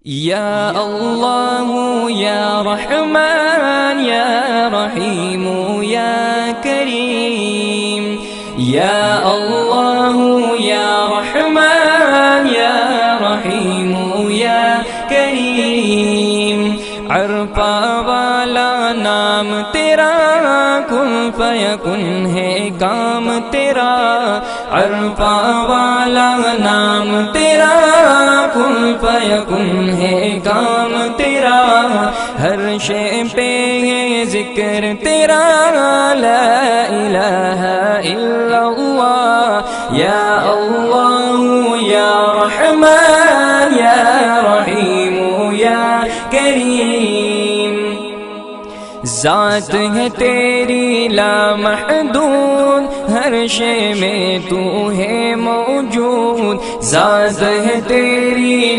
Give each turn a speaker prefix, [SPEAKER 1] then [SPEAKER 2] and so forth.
[SPEAKER 1] یا اللہ یا رحمان یا رحیم یا کریم، یا اللہ یا رحمان یا رحیم یا کریم، عرفہ والا نام تیرا، کن فیکن ہے کام تیرا، عرفہ والا نام تیرا، کن فیکن ہے کام تیرا، ہر شے پہ ہے ذکر تیرا، لا الہ الا اللہ، یا اللہ یا رحمان یا رحیم یا کریم، ذات ہے تیری لامحدود، ہر شے میں تو ہے موجود، ذات ہے تیری